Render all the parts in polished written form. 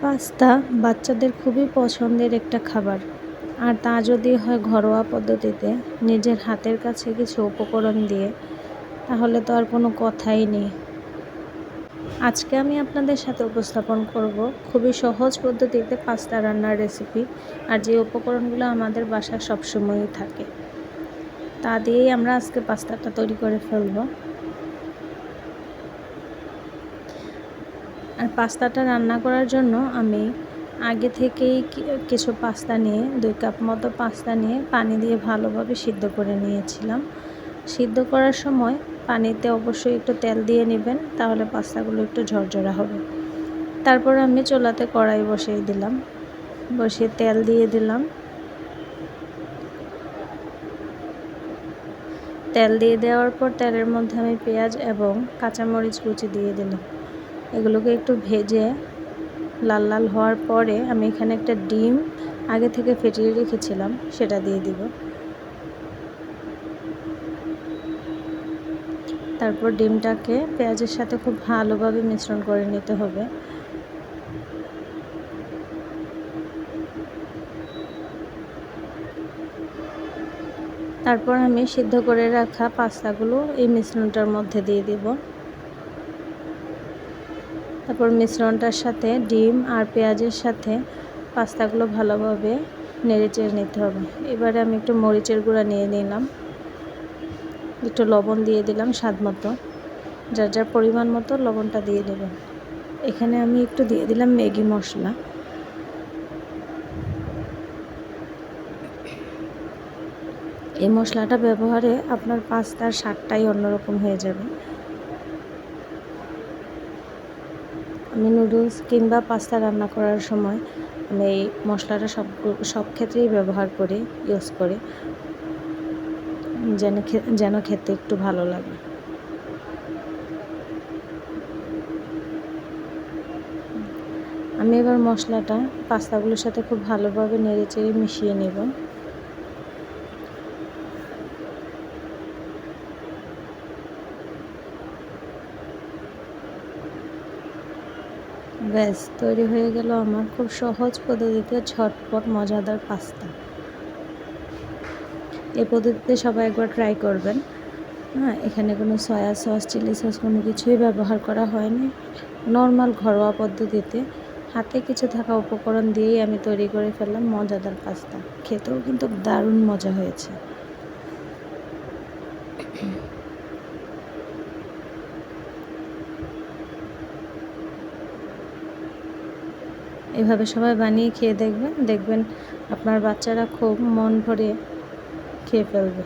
Pasta বাচ্চাদের খুবই পছন্দের একটা খাবার, আর তা যদি হয় ঘরোয়া পদ্ধতিতে নিজের হাতের কাছে কিছু উপকরণ দিয়ে, তাহলে তো আর কোনো কথাই নেই। আজকে আমি আপনাদের সাথে উপস্থাপন করব খুবই সহজ পদ্ধতিতে পাস্তা রান্নার রেসিপি, আর যে উপকরণগুলো আমাদের বাসায় সবসময়ই থাকে তা দিয়েই আমরা আজকে পাস্তাটা তৈরি করে ফেলব। আর পাস্তাটা রান্না করার জন্য আমি আগে থেকেই কিছু পাস্তা নিয়ে 2 কাপ মতো পাস্তা নিয়ে পানি দিয়ে ভালোভাবে সিদ্ধ করে নিয়েছিলাম। সিদ্ধ করার সময় পানিতে অবশ্যই একটু তেল দিয়ে নেবেন, তাহলে পাস্তাগুলো একটু ঝরঝরা হবে। তারপর আমি চুলাতে কড়াই বসিয়ে দিলাম, বসিয়ে তেল দিয়ে দিলাম। তেল দিয়ে দেওয়ার পর তেলের মধ্যে আমি পেঁয়াজ এবং কাঁচামরিচ কুচি দিয়ে দিলাম। এগুলোকে একটু ভেজে লাল লাল হওয়ার পরে আমি এখানে একটা ডিম আগে থেকে ফেটিয়ে রেখেছিলাম, সেটা দিয়ে দিব। তারপর ডিমটাকে পেঁয়াজের সাথে খুব ভালোভাবে মিশ্রণ করে নিতে হবে। তারপর আমি সিদ্ধ করে রাখা পাস্তাগুলো এই মিশ্রণটার মধ্যে দিয়ে দিব। তারপর মিশ্রণটার সাথে ডিম আর পেঁয়াজের সাথে পাস্তাগুলো ভালোভাবে নেড়েচেড়ে নিতে হবে। এবারে আমি একটু মরিচের গুঁড়া নিয়ে নিলাম, একটু লবণ দিয়ে দিলাম স্বাদ মতো, যার যার পরিমাণ মতো লবণটা দিয়ে দেবেন। এখানে আমি একটু দিয়ে দিলাম ম্যাগি মশলা। এই মশলাটা ব্যবহারে আপনার পাস্তার স্বাদটাই অন্যরকম হয়ে যাবে। আমি নুডলস কিংবা পাস্তা রান্না করার সময় আমি এই মশলাটা সব ক্ষেত্রেই ব্যবহার করি, ইউজ করি, যেন খেতে একটু ভালো লাগে। আমি এবার মশলাটা পাস্তাগুলোর সাথে খুব ভালোভাবে নেড়েচেড়ে মিশিয়ে নেব। ব্যাস তৈরি হয়ে গেল আমার খুব সহজ পদ্ধতিতে ঝটপট মজাদার পাস্তা। এই পদ্ধতিতে সবাই একবার ট্রাই করবেন। এখানে কোনো সয়া সস, চিলি সস কোনো কিছুই ব্যবহার করা হয়নি। নর্মাল ঘরোয়া পদ্ধতিতে হাতে কিছু থাকা উপকরণ দিয়েই আমি তৈরি করে ফেললাম মজাদার পাস্তা। খেতেও কিন্তু দারুণ মজা হয়েছে। এভাবে সবাই বানিয়ে খেয়ে দেখবেন আপনার বাচ্চারা খুব মন ভরে খেয়ে ফেলবে।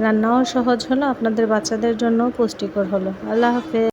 রান্নাও সহজ হলো, আপনাদের বাচ্চাদের জন্যও পুষ্টিকর হলো। আল্লাহ হাফেজ।